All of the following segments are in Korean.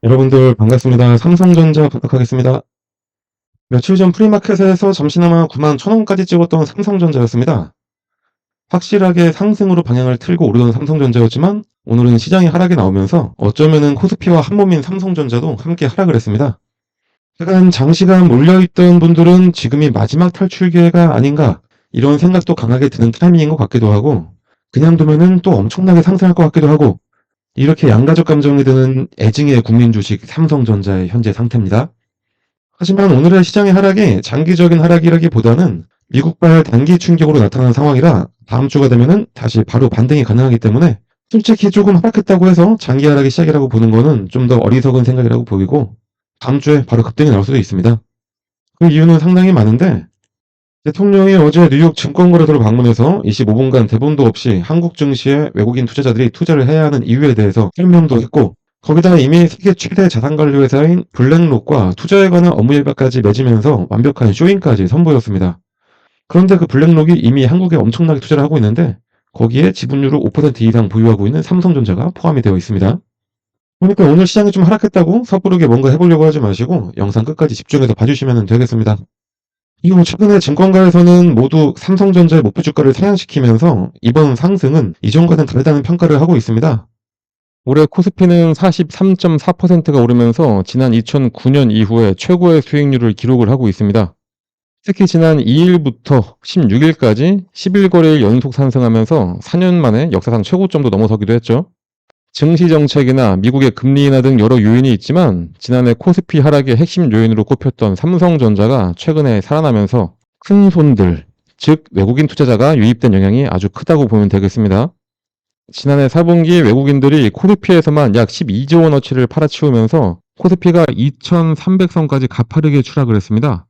여러분들 반갑습니다. 삼성전자 부탁하겠습니다. 며칠 전 프리마켓에서 잠시나마 91,000원까지 찍었던 삼성전자였습니다. 확실하게 상승으로 방향을 틀고 오르던 삼성전자였지만 오늘은 시장이 하락이 나오면서 어쩌면은 코스피와 한몸인 삼성전자도 함께 하락을 했습니다. 약간 장시간 몰려있던 분들은 지금이 마지막 탈출 기회가 아닌가 이런 생각도 강하게 드는 타이밍인 것 같기도 하고 그냥 두면은 또 엄청나게 상승할 것 같기도 하고 이렇게 양가적 감정이 드는 애증의 국민 주식 삼성전자의 현재 상태입니다. 하지만 오늘의 시장의 하락이 장기적인 하락이라기보다는 미국발 단기 충격으로 나타난 상황이라 다음 주가 되면은 다시 바로 반등이 가능하기 때문에 솔직히 조금 하락했다고 해서 장기 하락이 시작이라고 보는 거는 좀 더 어리석은 생각이라고 보이고 다음 주에 바로 급등이 나올 수도 있습니다. 그 이유는 상당히 많은데 대통령이 어제 뉴욕 증권거래소를 방문해서 25분간 대본도 없이 한국 증시에 외국인 투자자들이 투자를 해야 하는 이유에 대해서 설명도 했고 거기다가 이미 세계 최대 자산관리 회사인 블랙록과 투자에 관한 업무 일과까지 맺으면서 완벽한 쇼잉까지 선보였습니다. 그런데 그 블랙록이 이미 한국에 엄청나게 투자를 하고 있는데 거기에 지분율을 5% 이상 보유하고 있는 삼성전자가 포함이 되어 있습니다. 그러니까 오늘 시장이 좀 하락했다고 섣부르게 뭔가 해보려고 하지 마시고 영상 끝까지 집중해서 봐주시면 되겠습니다. 이후 최근에 증권가에서는 모두 삼성전자의 목표 주가를 상향시키면서 이번 상승은 이전과는 다르다는 평가를 하고 있습니다. 올해 코스피는 43.4%가 오르면서 지난 2009년 이후에 최고의 수익률을 기록을 하고 있습니다. 특히 지난 2일부터 16일까지 11거래일 연속 상승하면서 4년 만에 역사상 최고점도 넘어서기도 했죠. 증시 정책이나 미국의 금리 인하 등 여러 요인이 있지만 지난해 코스피 하락의 핵심 요인으로 꼽혔던 삼성전자가 최근에 살아나면서 큰 손들, 즉 외국인 투자자가 유입된 영향이 아주 크다고 보면 되겠습니다. 지난해 4분기 외국인들이 코스피에서만 약 12조 원어치를 팔아치우면서 코스피가 2300선까지 가파르게 추락을 했습니다.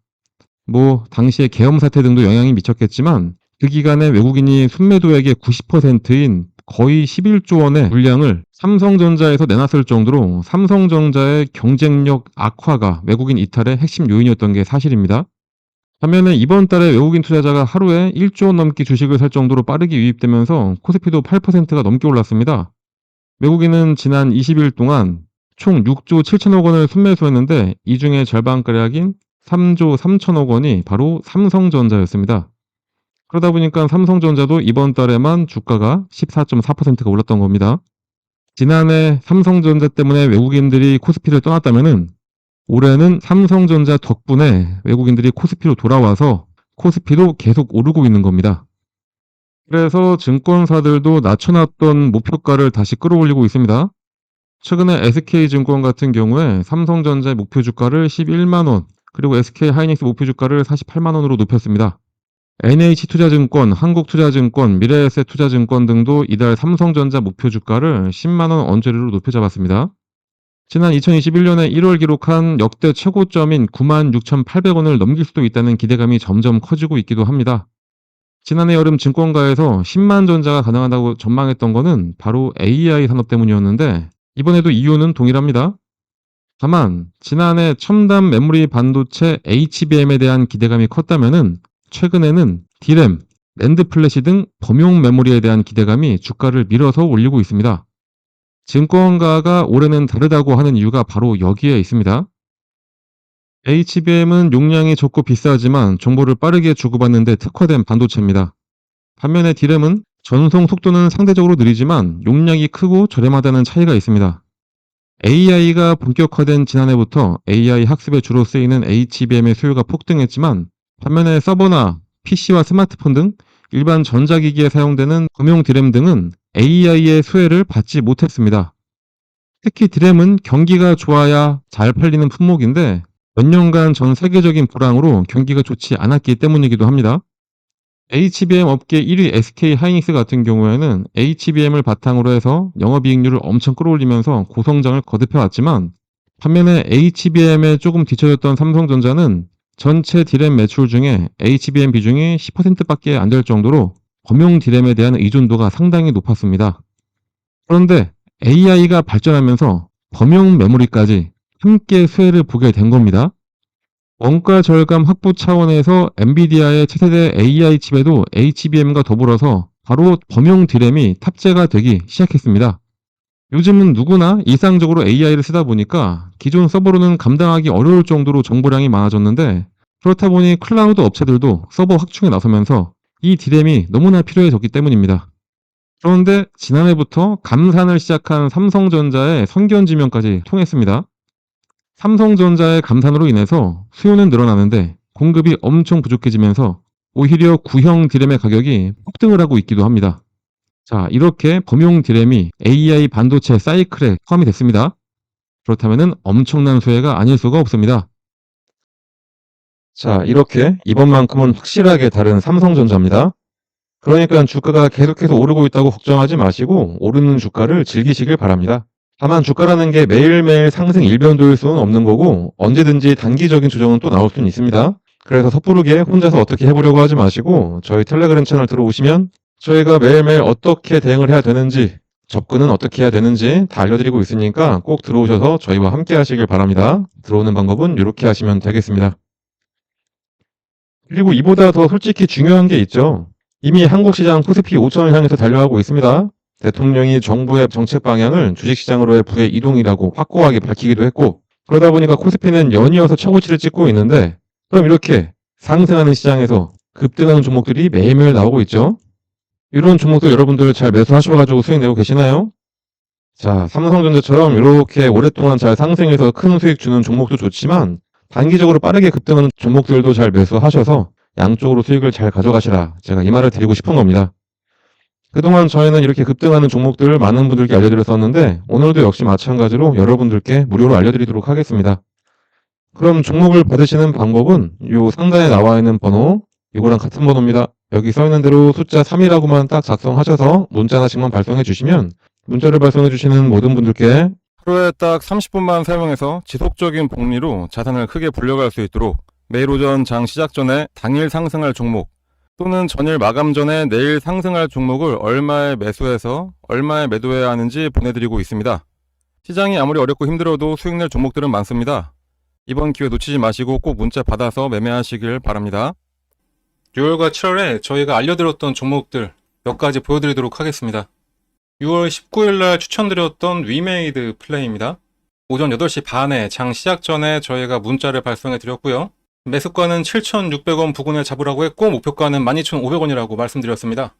당시에 계엄 사태 등도 영향이 미쳤겠지만 그 기간에 외국인이 순매도액의 90%인 거의 11조 원의 물량을 삼성전자에서 내놨을 정도로 삼성전자의 경쟁력 악화가 외국인 이탈의 핵심 요인이었던 게 사실입니다. 반면에 이번 달에 외국인 투자자가 하루에 1조 원 넘게 주식을 살 정도로 빠르게 유입되면서 코스피도 8%가 넘게 올랐습니다. 외국인은 지난 20일 동안 총 6조 7천억 원을 순매수했는데 이 중에 절반가량인 3조 3천억 원이 바로 삼성전자였습니다. 그러다 보니까 삼성전자도 이번 달에만 주가가 14.4%가 올랐던 겁니다. 지난해 삼성전자 때문에 외국인들이 코스피를 떠났다면은 올해는 삼성전자 덕분에 외국인들이 코스피로 돌아와서 코스피도 계속 오르고 있는 겁니다. 그래서 증권사들도 낮춰놨던 목표가를 다시 끌어올리고 있습니다. 최근에 SK증권 같은 경우에 삼성전자의 목표 주가를 11만원, 그리고 SK하이닉스 목표 주가를 48만원으로 높였습니다. NH투자증권, 한국투자증권, 미래에셋투자증권 등도 이달 삼성전자 목표 주가를 10만원 언저리로 높여 잡았습니다. 지난 2021년에 1월 기록한 역대 최고점인 96,800원을 넘길 수도 있다는 기대감이 점점 커지고 있기도 합니다. 지난해 여름 증권가에서 10만 전자가 가능하다고 전망했던 것은 바로 AI 산업 때문이었는데 이번에도 이유는 동일합니다. 다만 지난해 첨단 메모리 반도체 HBM에 대한 기대감이 컸다면은 최근에는 D램, 낸드 플래시 등 범용 메모리에 대한 기대감이 주가를 밀어서 올리고 있습니다. 증권가가 올해는 다르다고 하는 이유가 바로 여기에 있습니다. HBM은 용량이 적고 비싸지만 정보를 빠르게 주고받는 데 특화된 반도체입니다. 반면에 D램은 전송 속도는 상대적으로 느리지만 용량이 크고 저렴하다는 차이가 있습니다. AI가 본격화된 지난해부터 AI 학습에 주로 쓰이는 HBM의 수요가 폭등했지만 반면에 서버나 PC와 스마트폰 등 일반 전자기기에 사용되는 금용 D램 등은 AI의 수혜를 받지 못했습니다. 특히 D램은 경기가 좋아야 잘 팔리는 품목인데 몇 년간 전 세계적인 불황으로 경기가 좋지 않았기 때문이기도 합니다. HBM 업계 1위 SK하이닉스 같은 경우에는 HBM을 바탕으로 해서 영업이익률을 엄청 끌어올리면서 고성장을 거듭해왔지만 반면에 HBM에 조금 뒤처졌던 삼성전자는 전체 D램 매출 중에 HBM 비중이 10%밖에 안 될 정도로 범용 D램에 대한 의존도가 상당히 높았습니다. 그런데 AI가 발전하면서 범용 메모리까지 함께 수혜를 보게 된 겁니다. 원가 절감 확보 차원에서 엔비디아의 차세대 AI 칩에도 HBM과 더불어서 바로 범용 D램이 탑재가 되기 시작했습니다. 요즘은 누구나 일상적으로 AI를 쓰다 보니까 기존 서버로는 감당하기 어려울 정도로 정보량이 많아졌는데, 그렇다 보니 클라우드 업체들도 서버 확충에 나서면서 이 디램이 너무나 필요해졌기 때문입니다. 그런데 지난해부터 감산을 시작한 삼성전자의 선견지명까지 통했습니다. 삼성전자의 감산으로 인해서 수요는 늘어나는데 공급이 엄청 부족해지면서 오히려 구형 디램의 가격이 폭등을 하고 있기도 합니다. 자, 이렇게 범용 디램이 AI 반도체 사이클에 포함이 됐습니다. 그렇다면 엄청난 수혜가 아닐 수가 없습니다. 자, 이렇게 이번만큼은 확실하게 다른 삼성전자입니다. 그러니까 주가가 계속해서 오르고 있다고 걱정하지 마시고 오르는 주가를 즐기시길 바랍니다. 다만 주가라는 게 매일매일 상승 일변도일 수는 없는 거고 언제든지 단기적인 조정은 또 나올 수는 있습니다. 그래서 섣부르게 혼자서 어떻게 해보려고 하지 마시고 저희 텔레그램 채널 들어오시면 저희가 매일매일 어떻게 대응을 해야 되는지, 접근은 어떻게 해야 되는지 다 알려드리고 있으니까 꼭 들어오셔서 저희와 함께 하시길 바랍니다. 들어오는 방법은 이렇게 하시면 되겠습니다. 그리고 이보다 더 솔직히 중요한 게 있죠. 이미 한국 시장 코스피 5천을 향해서 달려가고 있습니다. 대통령이 정부의 정책 방향을 주식시장으로의 부의 이동이라고 확고하게 밝히기도 했고, 그러다 보니까 코스피는 연이어서 최고치를 찍고 있는데, 그럼 이렇게 상승하는 시장에서 급등하는 종목들이 매일매일 나오고 있죠. 이런 종목들 여러분들 잘 매수하셔가지고 수익 내고 계시나요? 자, 삼성전자처럼 이렇게 오랫동안 잘 상승해서 큰 수익 주는 종목도 좋지만 단기적으로 빠르게 급등하는 종목들도 잘 매수하셔서 양쪽으로 수익을 잘 가져가시라, 제가 이 말을 드리고 싶은 겁니다. 그동안 저희는 이렇게 급등하는 종목들을 많은 분들께 알려드렸었는데 오늘도 역시 마찬가지로 여러분들께 무료로 알려드리도록 하겠습니다. 그럼 종목을 받으시는 방법은 이 상단에 나와 있는 번호, 이거랑 같은 번호입니다. 여기 써 있는 대로 숫자 3이라고만 딱 작성하셔서 문자 하나씩만 발송해 주시면 문자를 발송해 주시는 모든 분들께 하루에 딱 30분만 사용해서 지속적인 복리로 자산을 크게 불려갈 수 있도록 매일 오전 장 시작 전에 당일 상승할 종목 또는 전일 마감 전에 내일 상승할 종목을 얼마에 매수해서 얼마에 매도해야 하는지 보내드리고 있습니다. 시장이 아무리 어렵고 힘들어도 수익 낼 종목들은 많습니다. 이번 기회 놓치지 마시고 꼭 문자 받아서 매매하시길 바랍니다. 6월과 7월에 저희가 알려드렸던 종목들 몇 가지 보여드리도록 하겠습니다. 6월 19일날 추천드렸던 위메이드 플레이입니다. 오전 8시 반에 장 시작 전에 저희가 문자를 발송해 드렸고요. 매수가는 7,600원 부근에 잡으라고 했고 목표가는 12,500원이라고 말씀드렸습니다.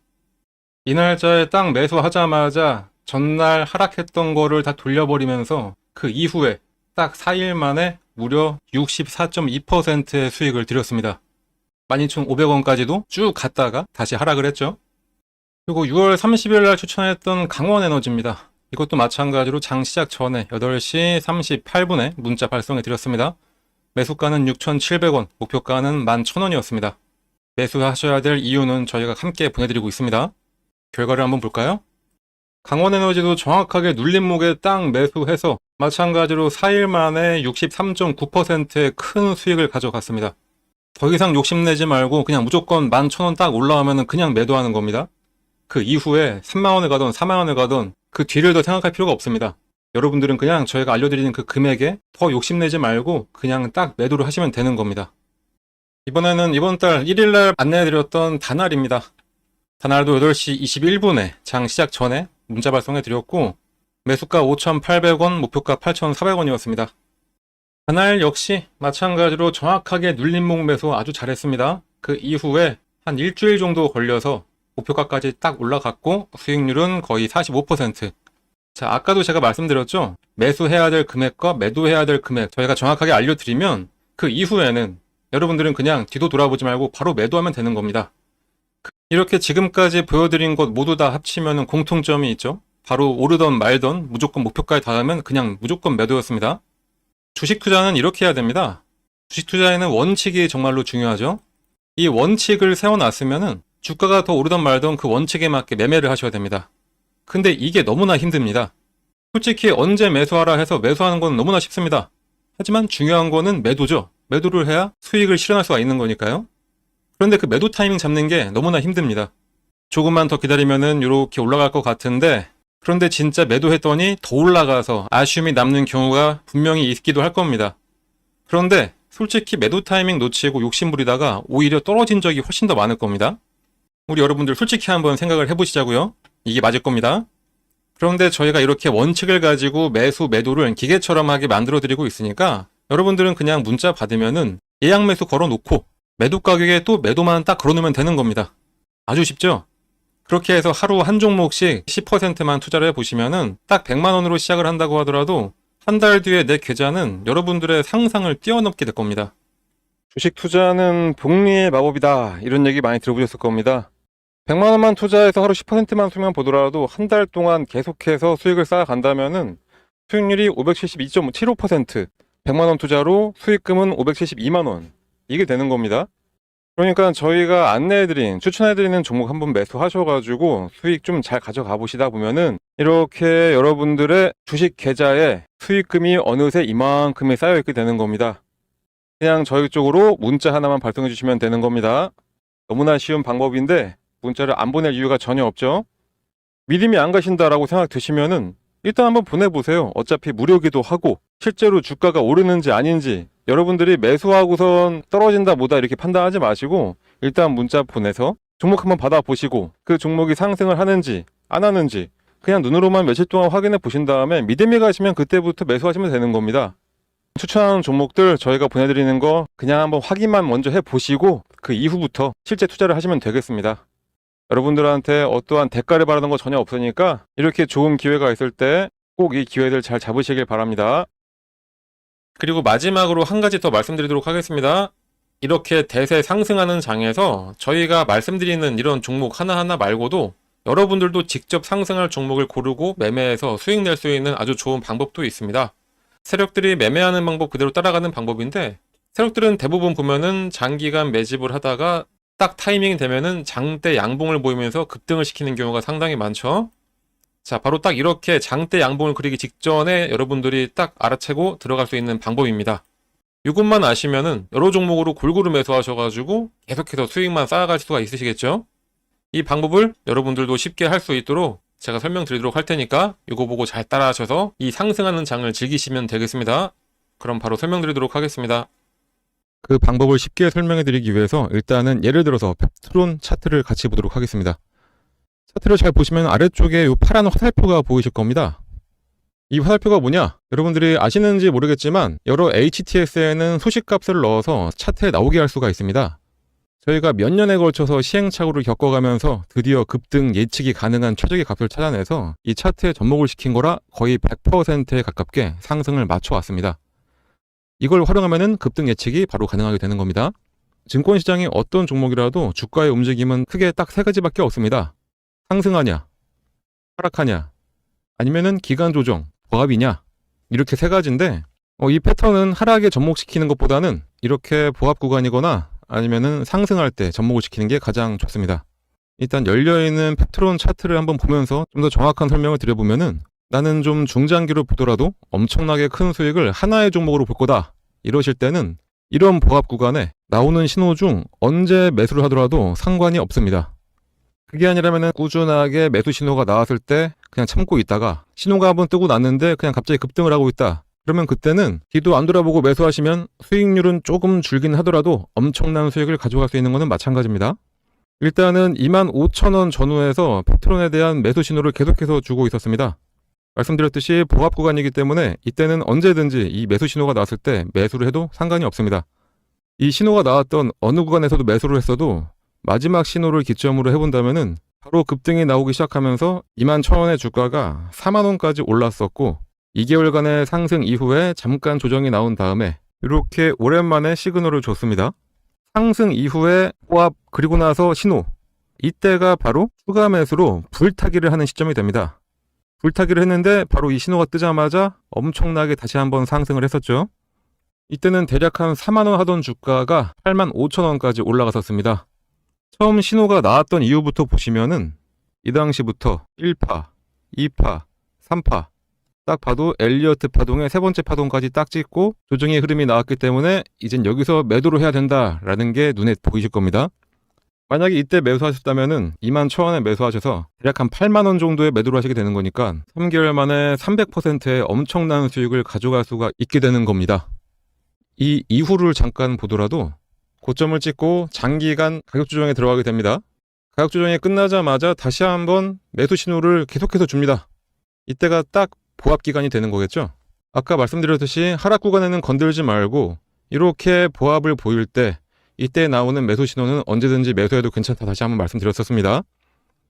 이 날짜에 딱 매수하자마자 전날 하락했던 거를 다 돌려버리면서 그 이후에 딱 4일 만에 무려 64.2%의 수익을 드렸습니다. 12,500원까지도 쭉 갔다가 다시 하락을 했죠. 그리고 6월 30일 날 추천했던 강원에너지입니다. 이것도 마찬가지로 장 시작 전에 8시 38분에 문자 발송해 드렸습니다. 매수가는 6,700원, 목표가는 11,000원이었습니다. 매수하셔야 될 이유는 저희가 함께 보내드리고 있습니다. 결과를 한번 볼까요? 강원에너지도 정확하게 눌림목에 딱 매수해서 마찬가지로 4일 만에 63.9%의 큰 수익을 가져갔습니다. 더 이상 욕심내지 말고 그냥 무조건 11,000원 딱 올라오면 그냥 매도하는 겁니다. 그 이후에 3만원을 가던 4만원을 가던 그 뒤를 더 생각할 필요가 없습니다. 여러분들은 그냥 저희가 알려드리는 그 금액에 더 욕심내지 말고 그냥 딱 매도를 하시면 되는 겁니다. 이번에는 이번 달 1일날 안내해드렸던 다날입니다. 다날도 8시 21분에 장 시작 전에 문자 발송해 드렸고 매수가 5,800원, 목표가 8,400원이었습니다. 다날 역시 마찬가지로 정확하게 눌림목 매수 아주 잘했습니다. 그 이후에 한 일주일 정도 걸려서 목표가까지 딱 올라갔고 수익률은 거의 45%. 자, 아까도 제가 말씀드렸죠. 매수해야 될 금액과 매도해야 될 금액 저희가 정확하게 알려드리면 그 이후에는 여러분들은 그냥 뒤도 돌아보지 말고 바로 매도하면 되는 겁니다. 이렇게 지금까지 보여드린 것 모두 다 합치면 공통점이 있죠. 바로 오르던 말던 무조건 목표가에 닿으면 그냥 무조건 매도였습니다. 주식 투자는 이렇게 해야 됩니다. 주식 투자에는 원칙이 정말로 중요하죠. 이 원칙을 세워놨으면은 주가가 더 오르던 말던 그 원칙에 맞게 매매를 하셔야 됩니다. 근데 이게 너무나 힘듭니다. 솔직히 언제 매수하라 해서 매수하는 건 너무나 쉽습니다. 하지만 중요한 거는 매도죠. 매도를 해야 수익을 실현할 수가 있는 거니까요. 그런데 그 매도 타이밍 잡는 게 너무나 힘듭니다. 조금만 더 기다리면은 이렇게 올라갈 것 같은데 그런데 진짜 매도했더니 더 올라가서 아쉬움이 남는 경우가 분명히 있기도 할 겁니다. 그런데 솔직히 매도 타이밍 놓치고 욕심부리다가 오히려 떨어진 적이 훨씬 더 많을 겁니다. 우리 여러분들 솔직히 한번 생각을 해보시자고요. 이게 맞을 겁니다. 그런데 저희가 이렇게 원칙을 가지고 매수, 매도를 기계처럼 하게 만들어 드리고 있으니까 여러분들은 그냥 문자 받으면은 예약 매수 걸어 놓고 매도 가격에 또 매도만 딱 걸어 놓으면 되는 겁니다. 아주 쉽죠? 그렇게 해서 하루 한 종목씩 10%만 투자를 해보시면은 딱 100만 원으로 시작을 한다고 하더라도 한 달 뒤에 내 계좌는 여러분들의 상상을 뛰어넘게 될 겁니다. 주식 투자는 복리의 마법이다. 이런 얘기 많이 들어보셨을 겁니다. 100만 원만 투자해서 하루 10%만 수익만 보더라도 한 달 동안 계속해서 수익을 쌓아간다면은 수익률이 572.75%, 100만 원 투자로 수익금은 572만 원. 이게 되는 겁니다. 그러니까 저희가 안내해드린, 추천해드리는 종목 한번 매수하셔가지고 수익 좀 잘 가져가 보시다 보면은 이렇게 여러분들의 주식 계좌에 수익금이 어느새 이만큼이 쌓여있게 되는 겁니다. 그냥 저희 쪽으로 문자 하나만 발송해 주시면 되는 겁니다. 너무나 쉬운 방법인데 문자를 안 보낼 이유가 전혀 없죠. 믿음이 안 가신다라고 생각 드시면은 일단 한번 보내보세요. 어차피 무료기도 하고 실제로 주가가 오르는지 아닌지 여러분들이 매수하고선 떨어진다 뭐다 이렇게 판단하지 마시고 일단 문자 보내서 종목 한번 받아보시고 그 종목이 상승을 하는지 안 하는지 그냥 눈으로만 며칠 동안 확인해 보신 다음에 믿음이 가시면 그때부터 매수하시면 되는 겁니다. 추천하는 종목들 저희가 보내드리는 거 그냥 한번 확인만 먼저 해보시고 그 이후부터 실제 투자를 하시면 되겠습니다. 여러분들한테 어떠한 대가를 바라는 거 전혀 없으니까 이렇게 좋은 기회가 있을 때 꼭 이 기회들 잘 잡으시길 바랍니다. 그리고 마지막으로 한 가지 더 말씀드리도록 하겠습니다. 이렇게 대세 상승하는 장에서 저희가 말씀드리는 이런 종목 하나하나 말고도 여러분들도 직접 상승할 종목을 고르고 매매해서 수익 낼 수 있는 아주 좋은 방법도 있습니다. 세력들이 매매하는 방법 그대로 따라가는 방법인데 세력들은 대부분 보면은 장기간 매집을 하다가 딱 타이밍이 되면은 장대 양봉을 보이면서 급등을 시키는 경우가 상당히 많죠. 자, 바로 딱 이렇게 장대 양봉을 그리기 직전에 여러분들이 딱 알아채고 들어갈 수 있는 방법입니다. 이것만 아시면은 여러 종목으로 골고루 매수하셔가지고 계속해서 수익만 쌓아갈 수가 있으시겠죠? 이 방법을 여러분들도 쉽게 할 수 있도록 제가 설명드리도록 할 테니까 이거 보고 잘 따라하셔서 이 상승하는 장을 즐기시면 되겠습니다. 그럼 바로 설명드리도록 하겠습니다. 그 방법을 쉽게 설명해 드리기 위해서 일단은 예를 들어서 펩트론 차트를 같이 보도록 하겠습니다. 차트를 잘 보시면 아래쪽에 이 파란 화살표가 보이실 겁니다. 이 화살표가 뭐냐? 여러분들이 아시는지 모르겠지만 여러 HTS에는 소식값을 넣어서 차트에 나오게 할 수가 있습니다. 저희가 몇 년에 걸쳐서 시행착오를 겪어가면서 드디어 급등 예측이 가능한 최적의 값을 찾아내서 이 차트에 접목을 시킨 거라 거의 100%에 가깝게 상승을 맞춰왔습니다. 이걸 활용하면은 급등 예측이 바로 가능하게 되는 겁니다. 증권시장의 어떤 종목이라도 주가의 움직임은 크게 딱 세 가지밖에 없습니다. 상승하냐, 하락하냐, 아니면은 기간 조정, 보합이냐 이렇게 세 가지인데 이 패턴은 하락에 접목시키는 것보다는 이렇게 보합 구간이거나 아니면은 상승할 때 접목을 시키는 게 가장 좋습니다. 일단 열려있는 펩트론 차트를 한번 보면서 좀 더 정확한 설명을 드려보면은 나는 좀 중장기로 보더라도 엄청나게 큰 수익을 하나의 종목으로 볼 거다 이러실 때는 이런 보합 구간에 나오는 신호 중 언제 매수를 하더라도 상관이 없습니다. 그게 아니라면 꾸준하게 매수 신호가 나왔을 때 그냥 참고 있다가 신호가 한번 뜨고 났는데 그냥 갑자기 급등을 하고 있다. 그러면 그때는 뒤도 안 돌아보고 매수하시면 수익률은 조금 줄긴 하더라도 엄청난 수익을 가져갈 수 있는 것은 마찬가지입니다. 일단은 25,000원 전후에서 펩트론에 대한 매수 신호를 계속해서 주고 있었습니다. 말씀드렸듯이 보합 구간이기 때문에 이때는 언제든지 이 매수 신호가 나왔을 때 매수를 해도 상관이 없습니다. 이 신호가 나왔던 어느 구간에서도 매수를 했어도 마지막 신호를 기점으로 해본다면은 바로 급등이 나오기 시작하면서 21,000원의 주가가 40,000원까지 올랐었고 2개월간의 상승 이후에 잠깐 조정이 나온 다음에 이렇게 오랜만에 시그널을 줬습니다. 상승 이후에 보합 그리고 나서 신호, 이때가 바로 추가 매수로 불타기를 하는 시점이 됩니다. 불타기를 했는데 바로 이 신호가 뜨자마자 엄청나게 다시 한번 상승을 했었죠. 이때는 대략 한 40,000원 하던 주가가 85,000원까지 올라갔었습니다. 처음 신호가 나왔던 이후부터 보시면은 이 당시부터 1파, 2파, 3파 딱 봐도 엘리어트 파동의 세 번째 파동까지 딱 찍고 조정의 흐름이 나왔기 때문에 이젠 여기서 매도를 해야 된다라는 게 눈에 보이실 겁니다. 만약에 이때 매수하셨다면은 21,000원에 매수하셔서 대략 한 80,000원 정도의 매도를 하시게 되는 거니까 3개월 만에 300%의 엄청난 수익을 가져갈 수가 있게 되는 겁니다. 이 이후를 잠깐 보더라도 고점을 찍고 장기간 가격 조정에 들어가게 됩니다. 가격 조정이 끝나자마자 다시 한번 매수 신호를 계속해서 줍니다. 이때가 딱 보합 기간이 되는 거겠죠. 아까 말씀드렸듯이 하락 구간에는 건들지 말고 이렇게 보합을 보일 때 이때 나오는 매수 신호는 언제든지 매수해도 괜찮다 다시 한번 말씀드렸었습니다.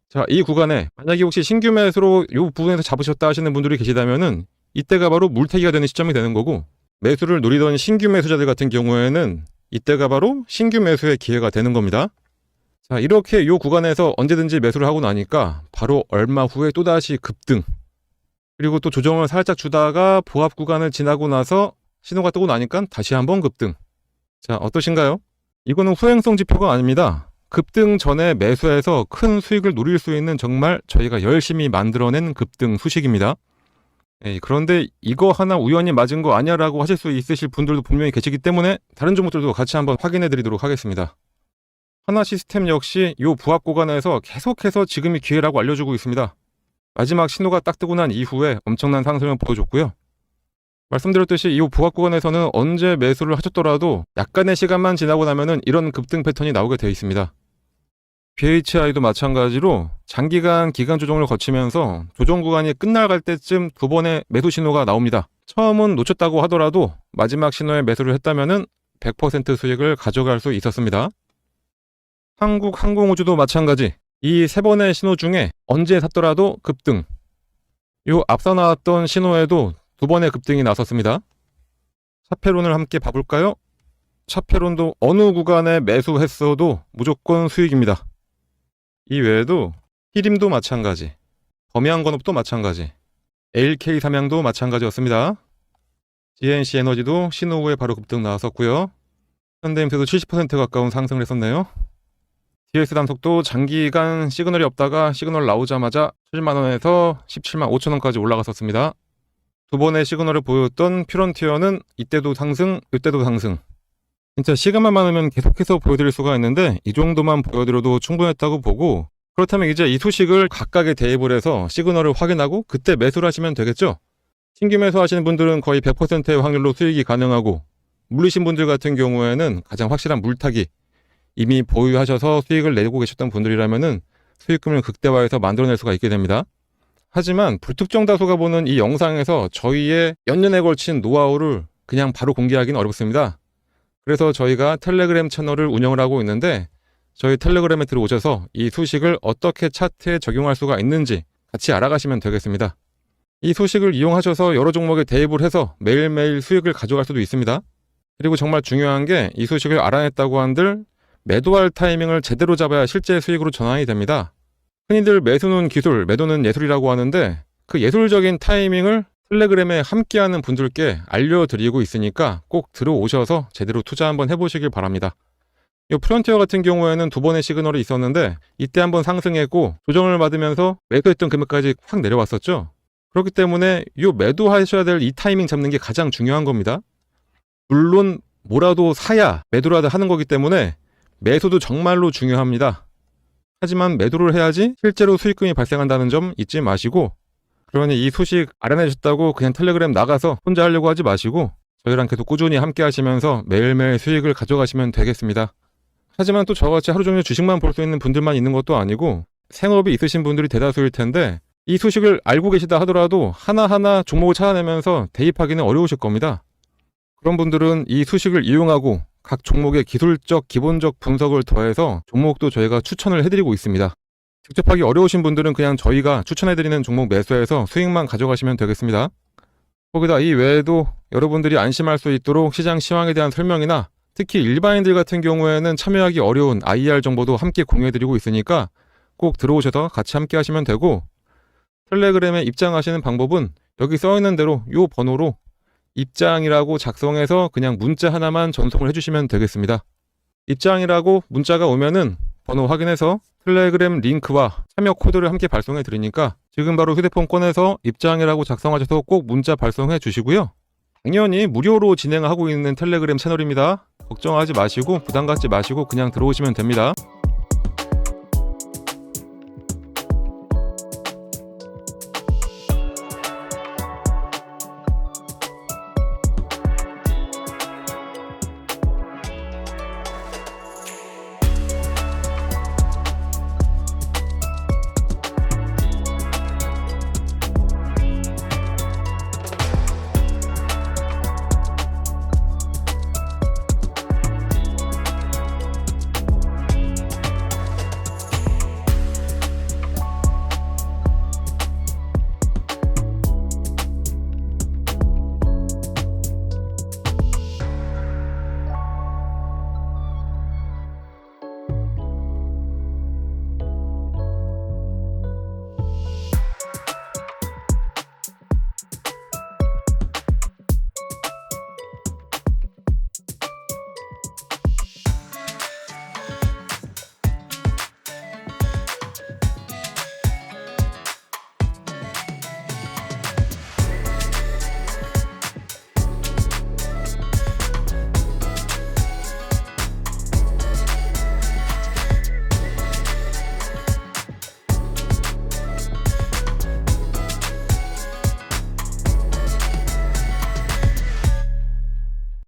자, 이 구간에 만약에 혹시 신규 매수로 이 부분에서 잡으셨다 하시는 분들이 계시다면은 이때가 바로 물타기가 되는 시점이 되는 거고, 매수를 노리던 신규 매수자들 같은 경우에는 이때가 바로 신규 매수의 기회가 되는 겁니다. 자, 이렇게 이 구간에서 언제든지 매수를 하고 나니까 바로 얼마 후에 또다시 급등, 그리고 또 조정을 살짝 주다가 보합 구간을 지나고 나서 신호가 뜨고 나니까 다시 한번 급등. 자, 어떠신가요? 이거는 후행성 지표가 아닙니다. 급등 전에 매수해서 큰 수익을 노릴 수 있는 정말 저희가 열심히 만들어낸 급등 수식입니다. 그런데 이거 하나 우연히 맞은 거 아니야 라고 하실 수 있으실 분들도 분명히 계시기 때문에 다른 종목들도 같이 한번 확인해 드리도록 하겠습니다. 하나시스템 역시 이 부합 구간에서 계속해서 지금이 기회라고 알려주고 있습니다. 마지막 신호가 딱 뜨고 난 이후에 엄청난 상승을 보여줬고요. 말씀드렸듯이 이 부합 구간에서는 언제 매수를 하셨더라도 약간의 시간만 지나고 나면은 이런 급등 패턴이 나오게 되어 있습니다. BHI도 마찬가지로 장기간 기간 조정을 거치면서 조정 구간이 끝나갈 때쯤 두 번의 매수 신호가 나옵니다. 처음은 놓쳤다고 하더라도 마지막 신호에 매수를 했다면은 100% 수익을 가져갈 수 있었습니다. 한국항공우주도 마찬가지. 이 세 번의 신호 중에 언제 샀더라도 급등. 요 앞서 나왔던 신호에도 두 번의 급등이 나섰습니다. 차페론을 함께 봐볼까요? 차페론도 어느 구간에 매수했어도 무조건 수익입니다. 이 외에도 히림도 마찬가지, 범양건업도 마찬가지, LK 삼양도 마찬가지였습니다. GNC 에너지도 신호 후에 바로 급등 나왔었고요. 현대임스도 70% 가까운 상승을 했었네요. DS단속도 장기간 시그널이 없다가 시그널 나오자마자 7만원에서 17만 5천원까지 올라갔었습니다. 두 번의 시그널을 보였던 퓨런티어는 이때도 상승, 이때도 상승. 진짜 시간만 많으면 계속해서 보여드릴 수가 있는데 이 정도만 보여드려도 충분했다고 보고, 그렇다면 이제 이 수식을 각각의 대입을 해서 시그널을 확인하고 그때 매수를 하시면 되겠죠. 신규 매수하시는 분들은 거의 100%의 확률로 수익이 가능하고, 물리신 분들 같은 경우에는 가장 확실한 물타기, 이미 보유하셔서 수익을 내고 계셨던 분들이라면은 수익금을 극대화해서 만들어낼 수가 있게 됩니다. 하지만 불특정 다수가 보는 이 영상에서 저희의 연년에 걸친 노하우를 그냥 바로 공개하기는 어렵습니다. 그래서 저희가 텔레그램 채널을 운영을 하고 있는데, 저희 텔레그램에 들어오셔서 이 수식을 어떻게 차트에 적용할 수가 있는지 같이 알아가시면 되겠습니다. 이 수식을 이용하셔서 여러 종목에 대입을 해서 매일매일 수익을 가져갈 수도 있습니다. 그리고 정말 중요한 게 이 수식을 알아냈다고 한들 매도할 타이밍을 제대로 잡아야 실제 수익으로 전환이 됩니다. 흔히들 매수는 기술, 매도는 예술이라고 하는데 그 예술적인 타이밍을 텔레그램에 함께하는 분들께 알려드리고 있으니까 꼭 들어오셔서 제대로 투자 한번 해보시길 바랍니다. 이 프론티어 같은 경우에는 두 번의 시그널이 있었는데 이때 한번 상승했고 조정을 받으면서 매도했던 금액까지 확 내려왔었죠. 그렇기 때문에 이 매도하셔야 될 이 타이밍 잡는 게 가장 중요한 겁니다. 물론 뭐라도 사야 매도라도 하는 거기 때문에 매수도 정말로 중요합니다. 하지만 매도를 해야지 실제로 수익금이 발생한다는 점 잊지 마시고, 그러니 이 소식 알아내셨다고 그냥 텔레그램 나가서 혼자 하려고 하지 마시고 저희랑 계속 꾸준히 함께 하시면서 매일매일 수익을 가져가시면 되겠습니다. 하지만 또 저같이 하루 종일 주식만 볼 수 있는 분들만 있는 것도 아니고 생업이 있으신 분들이 대다수일 텐데 이 소식을 알고 계시다 하더라도 하나하나 종목을 찾아내면서 대입하기는 어려우실 겁니다. 그런 분들은 이 수식을 이용하고 각 종목의 기술적 기본적 분석을 더해서 종목도 저희가 추천을 해드리고 있습니다. 직접 하기 어려우신 분들은 그냥 저희가 추천해드리는 종목 매수해서 수익만 가져가시면 되겠습니다. 거기다 이 외에도 여러분들이 안심할 수 있도록 시장 시황에 대한 설명이나 특히 일반인들 같은 경우에는 참여하기 어려운 IR 정보도 함께 공유해드리고 있으니까 꼭 들어오셔서 같이 함께 하시면 되고, 텔레그램에 입장하시는 방법은 여기 써있는 대로 이 번호로 입장이라고 작성해서 그냥 문자 하나만 전송을 해주시면 되겠습니다. 입장이라고 문자가 오면은 번호 확인해서 텔레그램 링크와 참여 코드를 함께 발송해 드리니까 지금 바로 휴대폰 꺼내서 입장이라고 작성하셔서 꼭 문자 발송해 주시고요. 당연히 무료로 진행하고 있는 텔레그램 채널입니다. 걱정하지 마시고 부담 갖지 마시고 그냥 들어오시면 됩니다.